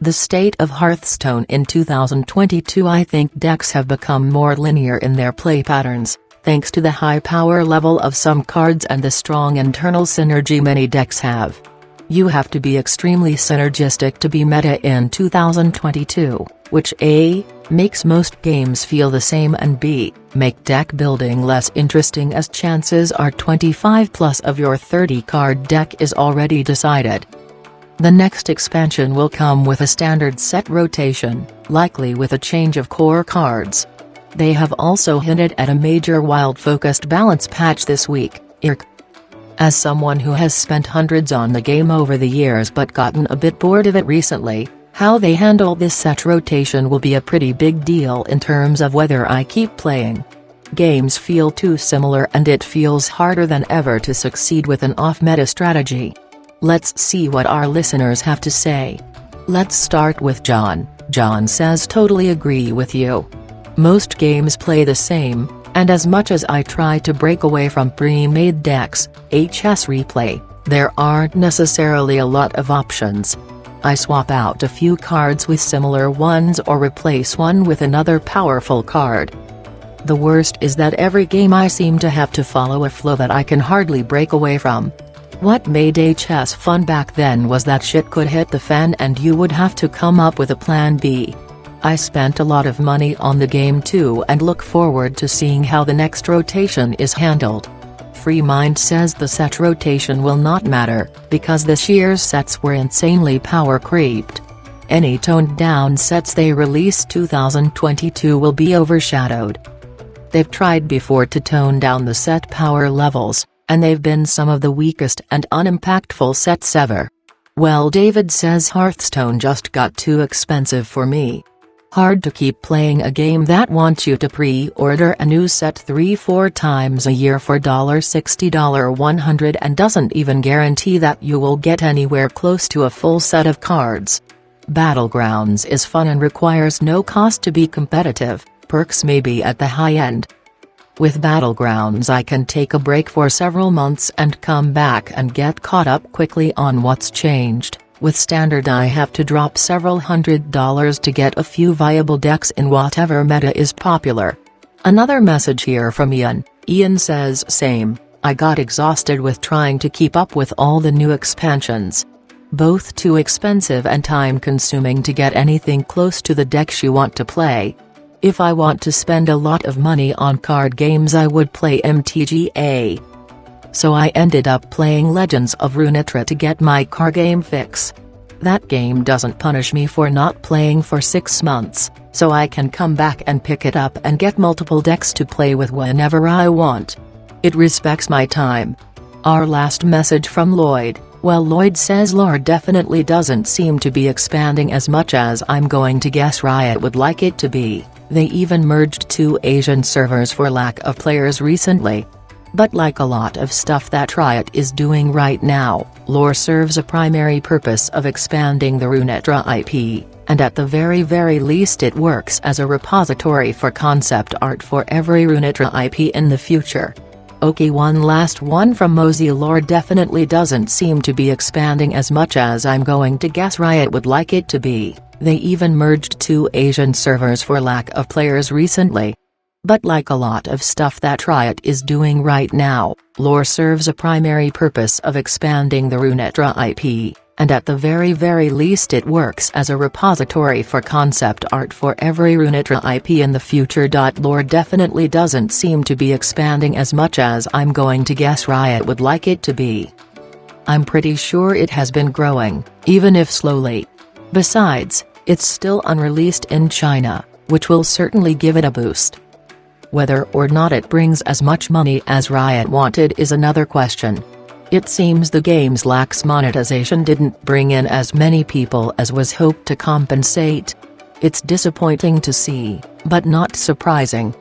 The state of Hearthstone in 2022. I think decks have become more linear in their play patterns, thanks to the high power level of some cards and the strong internal synergy many decks have. You have to be extremely synergistic to be meta in 2022, which A, makes most games feel the same, and B, make deck building less interesting, as chances are 25+ of your 30-card deck is already decided. The next expansion will come with a standard set rotation, likely with a change of core cards. They have also hinted at a major wild-focused balance patch this week. IIRC. As someone who has spent hundreds on the game over the years but gotten a bit bored of it recently, how they handle this set rotation will be a pretty big deal in terms of whether I keep playing. Games feel too similar, and it feels harder than ever to succeed with an off-meta strategy. Let's see what our listeners have to say. Let's start with John. John says, totally agree with you. Most games play the same, and as much as I try to break away from pre-made decks, HS replay, there aren't necessarily a lot of options. I swap out a few cards with similar ones or replace one with another powerful card. The worst is that every game I seem to have to follow a flow that I can hardly break away from. What made HS fun back then was that shit could hit the fan and you would have to come up with a plan B. I spent a lot of money on the game too and look forward to seeing how the next rotation is handled. Free Mind says the set rotation will not matter, because this year's sets were insanely power creeped. Any toned down sets they release 2022 will be overshadowed. They've tried before to tone down the set power levels, and they've been some of the weakest and unimpactful sets ever. Well, David says Hearthstone just got too expensive for me. Hard to keep playing a game that wants you to pre-order a new set 3-4 times a year for $60 $100 and doesn't even guarantee that you will get anywhere close to a full set of cards. Battlegrounds is fun and requires no cost to be competitive, perks may be at the high end. With Battlegrounds I can take a break for several months and come back and get caught up quickly on what's changed. With Standard I have to drop several $100s to get a few viable decks in whatever meta is popular. Another message here from Ian. Ian says, same, I got exhausted with trying to keep up with all the new expansions. Both too expensive and time-consuming to get anything close to the decks you want to play. If I want to spend a lot of money on card games I would play MTGA. So I ended up playing Legends of Runeterra to get my card game fix. That game doesn't punish me for not playing for 6 months, so I can come back and pick it up and get multiple decks to play with whenever I want. It respects my time. Our last message from Lloyd. Well, Lloyd says lore definitely doesn't seem to be expanding as much as I'm going to guess Riot would like it to be. They even merged 2 Asian servers for lack of players recently. But like a lot of stuff that Riot is doing right now, lore serves a primary purpose of expanding the Runeterra IP, and at the very least it works as a repository for concept art for every Runeterra IP in the future. Okay, one last one from Mosey. Lore definitely doesn't seem to be expanding as much as I'm going to guess Riot would like it to be. They even merged 2 Asian servers for lack of players recently. But like a lot of stuff that Riot is doing right now, lore serves a primary purpose of expanding the Runeterra IP, and at the very least it works as a repository for concept art for every Runeterra IP in the future. Lore definitely doesn't seem to be expanding as much as I'm going to guess Riot would like it to be. I'm pretty sure it has been growing, even if slowly. Besides, it's still unreleased in China, which will certainly give it a boost. Whether or not it brings as much money as Riot wanted is another question. It seems the game's lax monetization didn't bring in as many people as was hoped to compensate. It's disappointing to see, but not surprising.